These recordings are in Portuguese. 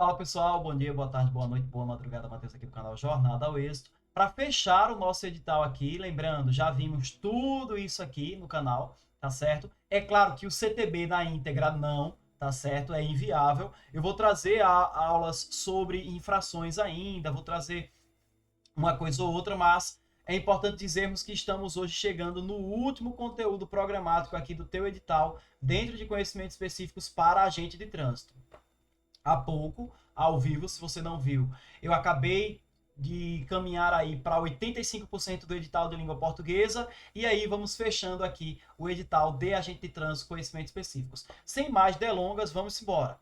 Fala pessoal, bom dia, boa tarde, boa noite, boa madrugada, Matheus aqui do canal Jornada ao Êxito. Para fechar o nosso edital aqui, lembrando, já vimos tudo isso aqui no canal, tá certo? É claro que o CTB na íntegra não, tá certo? É inviável. Eu vou trazer aulas sobre infrações ainda, vou trazer uma coisa ou outra, mas é importante dizermos que estamos hoje chegando no último conteúdo programático aqui do teu edital, dentro de conhecimentos específicos para agente de trânsito. Há pouco, ao vivo, se você não viu, eu acabei de caminhar aí para 85% do edital de língua portuguesa, e aí vamos fechando aqui o edital de agente de trânsito conhecimentos específicos. Sem mais delongas, vamos embora.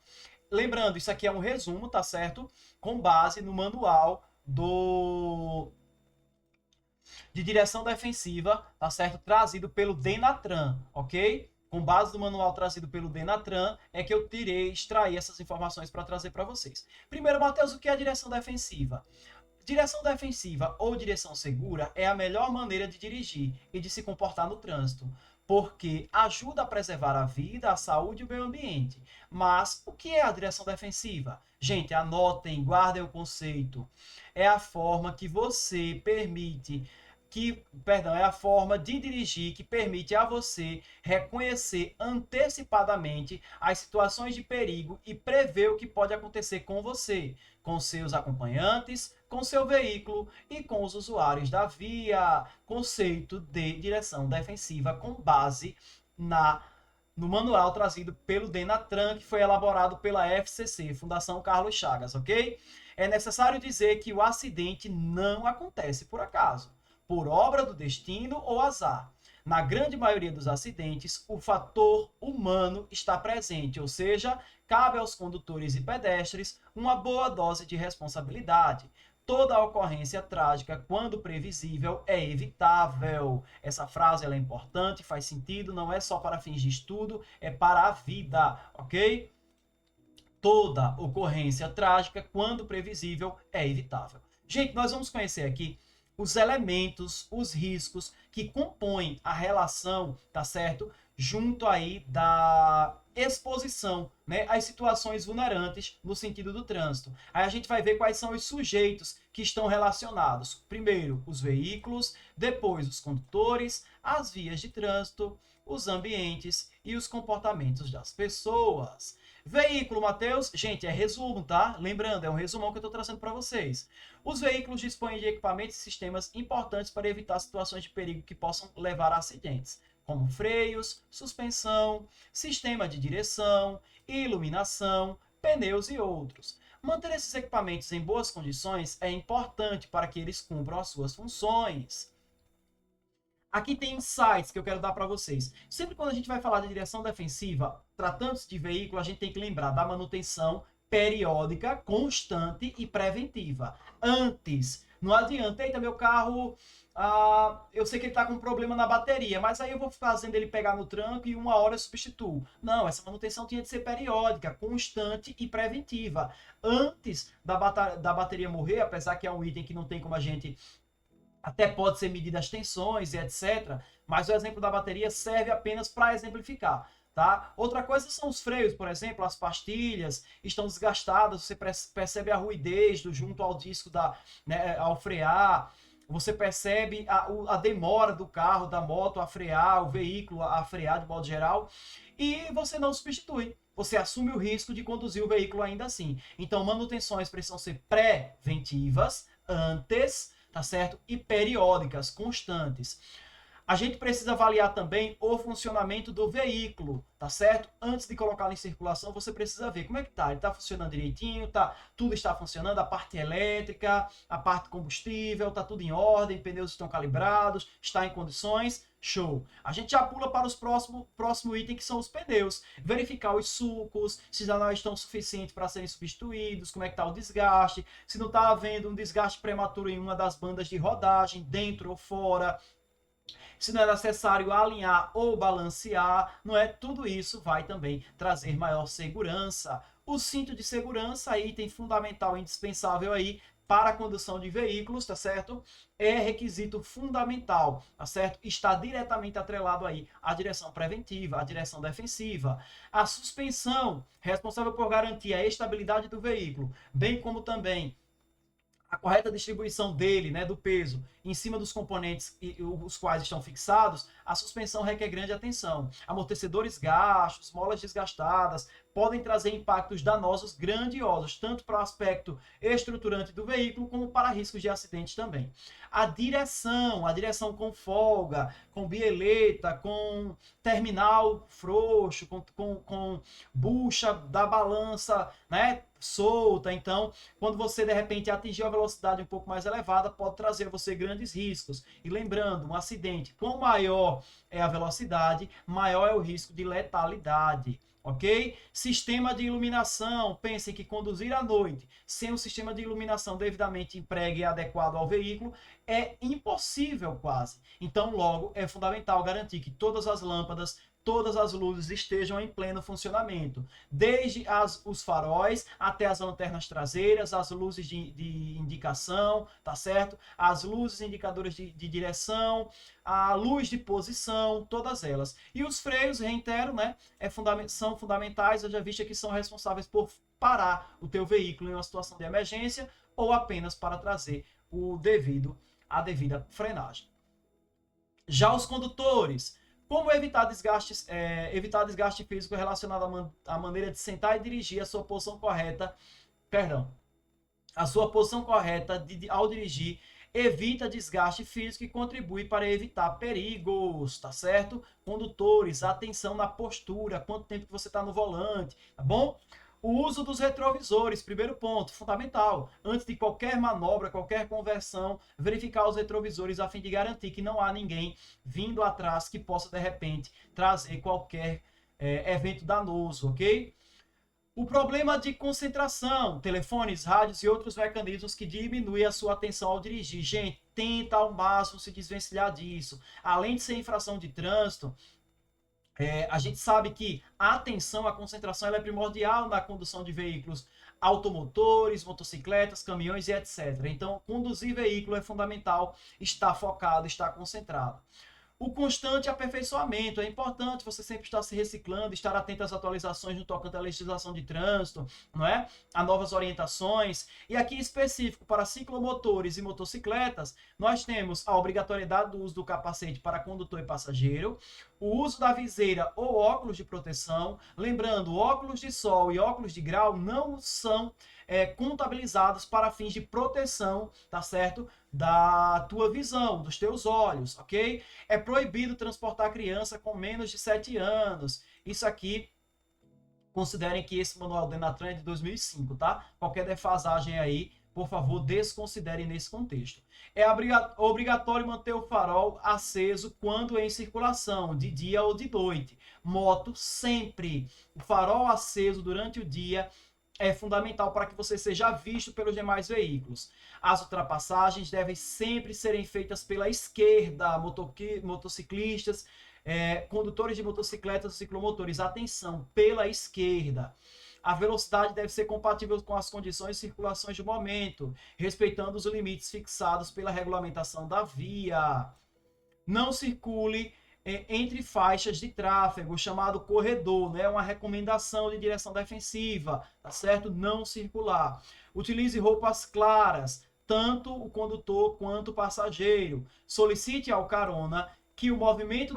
Lembrando, isso aqui é um resumo, tá certo? Com base no manual de direção defensiva, tá certo? Trazido pelo Denatran, ok? Com base no manual trazido pelo Denatran, é que eu extraí essas informações para trazer para vocês. Primeiro, Matheus, o que é a direção defensiva? Direção defensiva ou direção segura é a melhor maneira de dirigir e de se comportar no trânsito, porque ajuda a preservar a vida, a saúde e o meio ambiente. Mas o que é a direção defensiva? Gente, anotem, guardem o conceito. É a forma que você permite é a forma de dirigir que permite a você reconhecer antecipadamente as situações de perigo e prever o que pode acontecer com você, com seus acompanhantes, com seu veículo e com os usuários da via. Conceito de direção defensiva com base no manual trazido pelo Denatran, que foi elaborado pela FCC, Fundação Carlos Chagas, ok? É necessário dizer que o acidente não acontece por acaso, por obra do destino ou azar. Na grande maioria dos acidentes, o fator humano está presente, ou seja, cabe aos condutores e pedestres uma boa dose de responsabilidade. Toda ocorrência trágica, quando previsível, é evitável. Essa frase ela é importante, faz sentido, não é só para fins de estudo, é para a vida, ok? Toda ocorrência trágica, quando previsível, é evitável. Gente, nós vamos conhecer aqui os elementos, os riscos que compõem a relação, tá certo? Junto aí da exposição, né, às situações vulnerantes no sentido do trânsito. Aí a gente vai ver quais são os sujeitos que estão relacionados. Primeiro, os veículos, depois os condutores, as vias de trânsito, os ambientes e os comportamentos das pessoas. Veículo, Matheus, gente, é resumo, tá? Lembrando, é um resumão que eu estou trazendo para vocês. Os veículos dispõem de equipamentos e sistemas importantes para evitar situações de perigo que possam levar a acidentes, como freios, suspensão, sistema de direção, iluminação, pneus e outros. Manter esses equipamentos em boas condições é importante para que eles cumpram as suas funções. Aqui tem insights que eu quero dar para vocês. Sempre quando a gente vai falar de direção defensiva, tratando-se de veículo, a gente tem que lembrar da manutenção periódica, constante e preventiva. Antes, não adianta, eita, meu carro, eu sei que ele está com um problema na bateria, mas aí eu vou fazendo ele pegar no tranco e uma hora eu substituo. Não, essa manutenção tinha de ser periódica, constante e preventiva. Antes da bateria morrer, apesar que é um item que não tem como a gente até pode ser medida as tensões e etc. Mas o exemplo da bateria serve apenas para exemplificar. Tá? Outra coisa são os freios, por exemplo, as pastilhas estão desgastadas, você percebe a ruidez junto ao disco ao frear, você percebe a demora do carro, da moto a frear, o veículo a frear de modo geral, e você não substitui. Você assume o risco de conduzir o veículo ainda assim. Então, manutenções precisam ser preventivas antes, tá certo? E periódicas, constantes. A gente precisa avaliar também o funcionamento do veículo, tá certo? Antes de colocá-lo em circulação, você precisa ver como é que tá. Ele está funcionando direitinho, tudo está funcionando, a parte elétrica, a parte combustível, tá tudo em ordem, pneus estão calibrados, está em condições. Show. A gente já pula para os próximo item, que são os pneus. Verificar os sulcos, se já não estão suficientes para serem substituídos, como é que está o desgaste, se não está havendo um desgaste prematuro em uma das bandas de rodagem, dentro ou fora, se não é necessário alinhar ou balancear, não é? Tudo isso vai também trazer maior segurança. O cinto de segurança, item fundamental e indispensável aí, para a condução de veículos, tá certo? É requisito fundamental, tá certo? Está diretamente atrelado aí à direção preventiva, à direção defensiva. A suspensão, responsável por garantir a estabilidade do veículo, bem como também a correta distribuição dele, né, do peso, em cima dos componentes os quais estão fixados, a suspensão requer grande atenção. Amortecedores gastos, molas desgastadas, podem trazer impactos danosos grandiosos, tanto para o aspecto estruturante do veículo, como para riscos de acidente também. A direção com folga, com bieleta, com terminal frouxo, com bucha da balança, né, solta. Então, quando você de repente atingir a velocidade um pouco mais elevada, pode trazer a você grandes riscos. E lembrando, um acidente, quanto maior é a velocidade, maior é o risco de letalidade. Ok? Sistema de iluminação. Pensem que conduzir à noite sem um sistema de iluminação devidamente empregue e adequado ao veículo é impossível quase. Então, logo, é fundamental garantir que todas as lâmpadas, todas as luzes estejam em pleno funcionamento, desde os faróis até as lanternas traseiras, as luzes de indicação, tá certo? As luzes indicadoras de direção, a luz de posição, todas elas. E os freios, reitero, né, são fundamentais, haja vista que são responsáveis por parar o teu veículo em uma situação de emergência ou apenas para trazer a devida frenagem. Já os condutores, como evitar desgaste físico relacionado à maneira de sentar e dirigir a sua posição correta, ao dirigir, evita desgaste físico e contribui para evitar perigos, tá certo? Condutores, atenção na postura, quanto tempo que você está no volante, tá bom? O uso dos retrovisores, primeiro ponto, fundamental. Antes de qualquer manobra, qualquer conversão, verificar os retrovisores a fim de garantir que não há ninguém vindo atrás que possa, de repente, trazer qualquer evento danoso, ok? O problema de concentração, telefones, rádios e outros mecanismos que diminuem a sua atenção ao dirigir. Gente, tenta ao máximo se desvencilhar disso. Além de ser infração de trânsito, a gente sabe que a atenção, a concentração, ela é primordial na condução de veículos automotores, motocicletas, caminhões e etc. Então, conduzir veículo é fundamental estar focado, estar concentrado. O constante aperfeiçoamento. É importante você sempre estar se reciclando, estar atento às atualizações no tocante à legislação de trânsito, não é? A novas orientações. E aqui em específico, para ciclomotores e motocicletas, nós temos a obrigatoriedade do uso do capacete para condutor e passageiro, o uso da viseira ou óculos de proteção. Lembrando, óculos de sol e óculos de grau não são contabilizados para fins de proteção, tá certo? Da tua visão, dos teus olhos, ok? É proibido transportar criança com menos de 7 anos. Isso aqui, considerem que esse manual do Denatran é de 2005, tá? Qualquer defasagem aí, por favor, desconsiderem nesse contexto. É obrigatório manter o farol aceso quando em circulação, de dia ou de noite. Moto, sempre. O farol aceso durante o dia é fundamental para que você seja visto pelos demais veículos. As ultrapassagens devem sempre serem feitas pela esquerda, motociclistas, condutores de motocicletas, ciclomotores, atenção, pela esquerda. A velocidade deve ser compatível com as condições e circulações do momento, respeitando os limites fixados pela regulamentação da via. Não circule entre faixas de tráfego, chamado corredor, né? Uma recomendação de direção defensiva, tá certo? Não circular. Utilize roupas claras, tanto o condutor quanto o passageiro. Solicite ao carona que movimente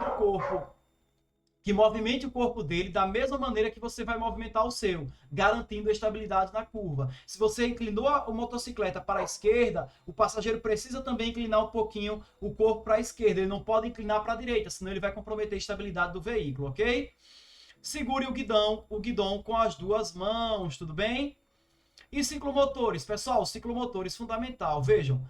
o corpo dele da mesma maneira que você vai movimentar o seu, garantindo a estabilidade na curva. Se você inclinou a motocicleta para a esquerda, o passageiro precisa também inclinar um pouquinho o corpo para a esquerda. Ele não pode inclinar para a direita, senão ele vai comprometer a estabilidade do veículo, ok? Segure o guidão com as duas mãos, tudo bem? E ciclomotores, pessoal, ciclomotores, fundamental. Vejam,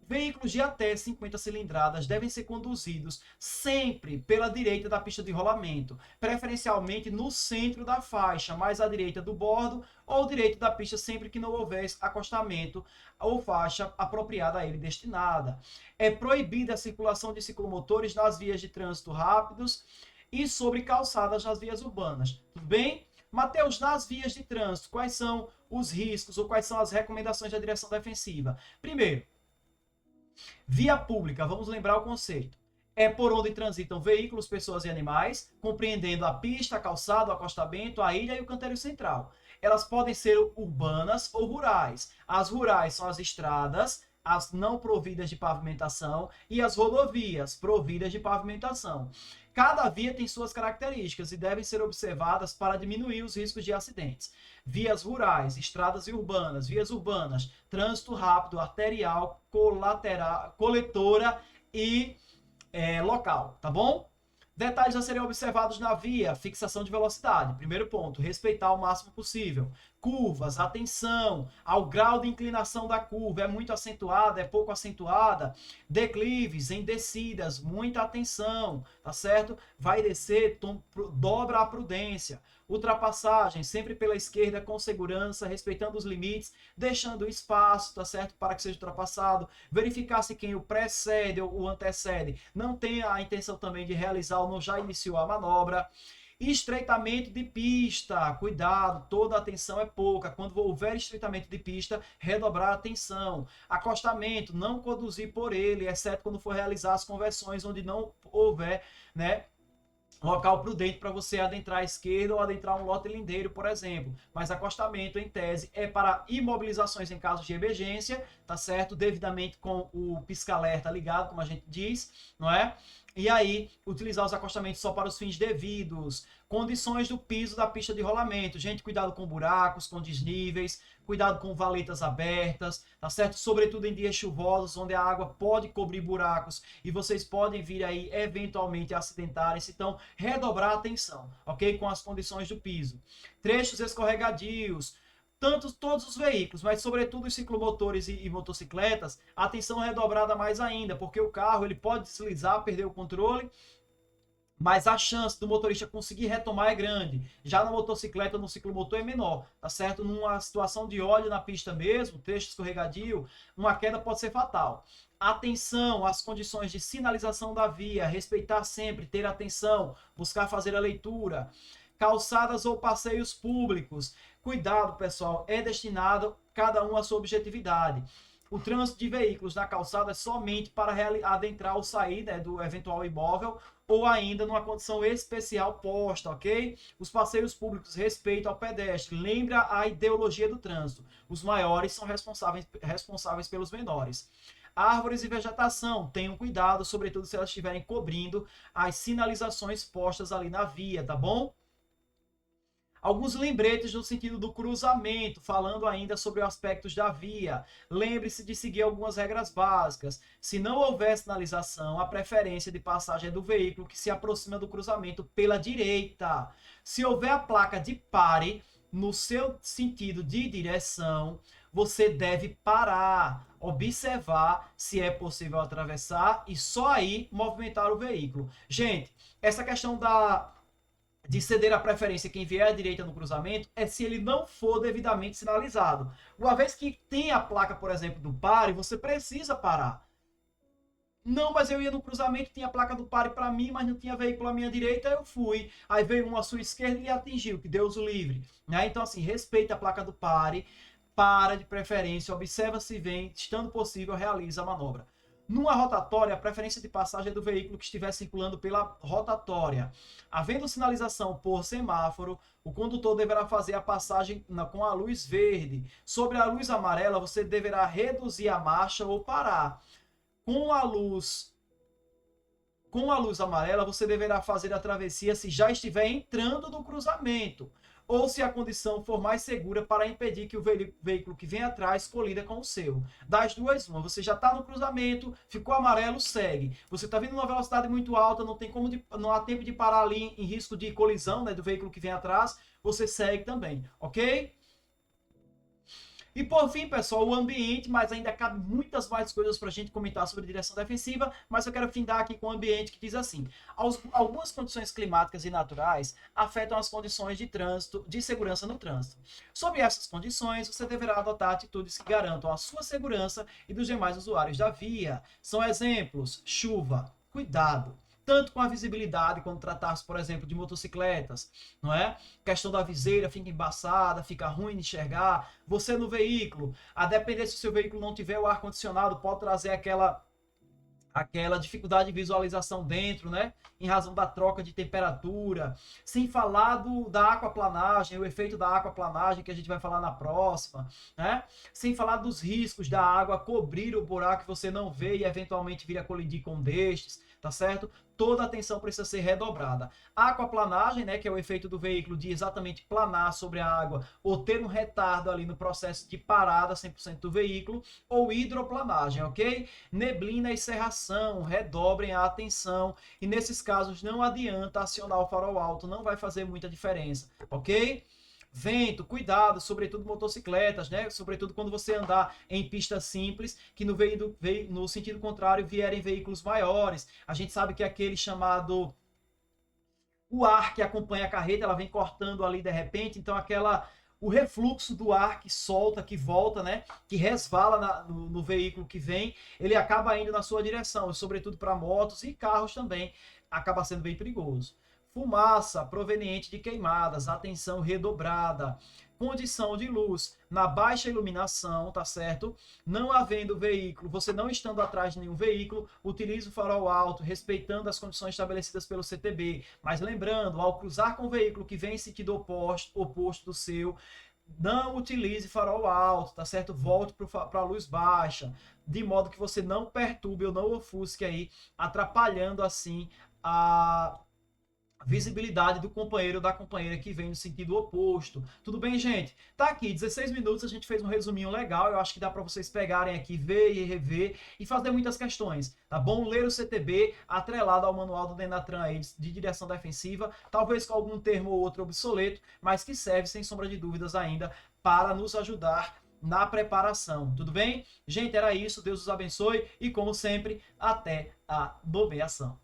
veículos de até 50 cilindradas devem ser conduzidos sempre pela direita da pista de rolamento, preferencialmente no centro da faixa, mais à direita do bordo ou direita da pista, sempre que não houver acostamento ou faixa apropriada a ele destinada. É proibida a circulação de ciclomotores nas vias de trânsito rápidos e sobre calçadas nas vias urbanas. Tudo bem? Mateus, nas vias de trânsito, quais são os riscos ou quais são as recomendações da direção defensiva? Primeiro, via pública, vamos lembrar o conceito. É por onde transitam veículos, pessoas e animais, compreendendo a pista, a calçada, o acostamento, a ilha e o canteiro central. Elas podem ser urbanas ou rurais. As rurais são as estradas, as não providas de pavimentação, e as rodovias providas de pavimentação. Cada via tem suas características e devem ser observadas para diminuir os riscos de acidentes. Vias rurais, estradas e urbanas, vias urbanas, trânsito rápido, arterial, colateral, coletora e local, tá bom? Detalhes a serem observados na via: fixação de velocidade. Primeiro ponto, respeitar o máximo possível. Curvas, atenção ao grau de inclinação da curva, é muito acentuada, é pouco acentuada. Declives, em descidas, muita atenção, tá certo? Vai descer, dobra a prudência. Ultrapassagem, sempre pela esquerda, com segurança, respeitando os limites, deixando espaço, tá certo? Para que seja ultrapassado. Verificar se quem o precede ou o antecede não tem a intenção também de realizar ou não já iniciou a manobra. Estreitamento de pista, cuidado, toda atenção é pouca. Quando houver estreitamento de pista, redobrar a atenção. Acostamento, não conduzir por ele, exceto quando for realizar as conversões onde não houver, né, local prudente para você adentrar à esquerda ou adentrar um lote lindeiro, por exemplo. Mas acostamento, em tese, é para imobilizações em casos de emergência, tá certo? Devidamente com o pisca-alerta ligado, como a gente diz, não é? E aí, utilizar os acostamentos só para os fins devidos. Condições do piso da pista de rolamento. Gente, cuidado com buracos, com desníveis, cuidado com valetas abertas, tá certo? Sobretudo em dias chuvosos, onde a água pode cobrir buracos e vocês podem vir aí, eventualmente, acidentarem-se. Então, redobrar a atenção, ok? Com as condições do piso. Trechos escorregadios. Todos os veículos, mas sobretudo os ciclomotores e motocicletas, atenção redobrada mais ainda, porque o carro ele pode deslizar, perder o controle, mas a chance do motorista conseguir retomar é grande. Já na motocicleta, no ciclomotor é menor, tá certo? Numa situação de óleo na pista mesmo, trecho escorregadio, uma queda pode ser fatal. Atenção às condições de sinalização da via, respeitar sempre, ter atenção, buscar fazer a leitura. Calçadas ou passeios públicos. Cuidado, pessoal, é destinado cada um à sua objetividade. O trânsito de veículos na calçada é somente para adentrar ou sair, né, do eventual imóvel ou ainda numa condição especial posta, ok? Os passeios públicos respeitam ao pedestre. Lembra a ideologia do trânsito. Os maiores são responsáveis pelos menores. Árvores e vegetação, tenham cuidado, sobretudo se elas estiverem cobrindo as sinalizações postas ali na via, tá bom? Alguns lembretes no sentido do cruzamento, falando ainda sobre aspectos da via. Lembre-se de seguir algumas regras básicas. Se não houver sinalização, a preferência de passagem é do veículo que se aproxima do cruzamento pela direita. Se houver a placa de pare no seu sentido de direção, você deve parar, observar se é possível atravessar e só aí movimentar o veículo. Gente, essa questão de ceder a preferência quem vier à direita no cruzamento é se ele não for devidamente sinalizado. Uma vez que tem a placa, por exemplo, do pare, você precisa parar. Não, mas eu ia no cruzamento, tinha a placa do pare para mim, mas não tinha veículo à minha direita, eu fui. Aí veio um à sua esquerda e atingiu, que Deus o livre. Né? Então, assim, respeita a placa do pare, para de preferência, observa se vem, estando possível, realiza a manobra. Numa rotatória, a preferência de passagem é do veículo que estiver circulando pela rotatória. Havendo sinalização por semáforo, o condutor deverá fazer a passagem com a luz verde. Sobre a luz amarela, você deverá reduzir a marcha ou parar. Com a luz amarela, você deverá fazer a travessia se já estiver entrando no cruzamento, ou se a condição for mais segura para impedir que o veículo que vem atrás colida com o seu. Das duas, uma. Você já está no cruzamento, ficou amarelo, segue. Você está vindo numa velocidade muito alta, não há tempo de parar ali em risco de colisão, né, do veículo que vem atrás, você segue também, ok? E por fim, pessoal, o ambiente, mas ainda cabe muitas mais coisas para a gente comentar sobre direção defensiva, mas eu quero findar aqui com o ambiente que diz assim: algumas condições climáticas e naturais afetam as condições de trânsito, de segurança no trânsito. Sob essas condições, você deverá adotar atitudes que garantam a sua segurança e dos demais usuários da via. São exemplos: chuva, cuidado. tanto com a visibilidade, quando tratar-se, por exemplo, de motocicletas, não é? Questão da viseira fica embaçada, fica ruim de enxergar. Você no veículo, a depender se o seu veículo não tiver o ar-condicionado, pode trazer aquela dificuldade de visualização dentro, né? Em razão da troca de temperatura. Sem falar da aquaplanagem, o efeito da aquaplanagem que a gente vai falar na próxima, né? Sem falar dos riscos da água cobrir o buraco que você não vê e eventualmente vir a colidir com um destes, tá certo? Toda a atenção precisa ser redobrada. A aquaplanagem, né, que é o efeito do veículo de exatamente planar sobre a água ou ter um retardo ali no processo de parada 100% do veículo, ou hidroplanagem, ok? Neblina e cerração, redobrem a atenção e nesses casos não adianta acionar o farol alto, não vai fazer muita diferença, ok? Vento, cuidado, sobretudo motocicletas, né? Sobretudo quando você andar em pista simples, que no sentido contrário vierem veículos maiores. A gente sabe que é aquele chamado o ar que acompanha a carreta, ela vem cortando ali de repente, então o refluxo do ar que solta, que volta, né, que resvala no veículo que vem, ele acaba indo na sua direção, sobretudo para motos e carros também, acaba sendo bem perigoso. Fumaça proveniente de queimadas, atenção redobrada. Condição de luz na baixa iluminação, tá certo? Não havendo veículo, você não estando atrás de nenhum veículo, utilize o farol alto, respeitando as condições estabelecidas pelo CTB. Mas lembrando, ao cruzar com o veículo que vem em sentido oposto do seu, não utilize farol alto, tá certo? Volte para a luz baixa, de modo que você não perturbe ou não ofusque aí, atrapalhando assim a visibilidade do companheiro ou da companheira que vem no sentido oposto. Tudo bem, gente? Tá aqui, 16 minutos, a gente fez um resuminho legal, eu acho que dá para vocês pegarem aqui, ver e rever e fazer muitas questões, tá bom? Ler o CTB atrelado ao manual do Denatran aí de direção defensiva, talvez com algum termo ou outro obsoleto, mas que serve, sem sombra de dúvidas ainda, para nos ajudar na preparação, tudo bem? Gente, era isso, Deus os abençoe e, como sempre, até a nomeação.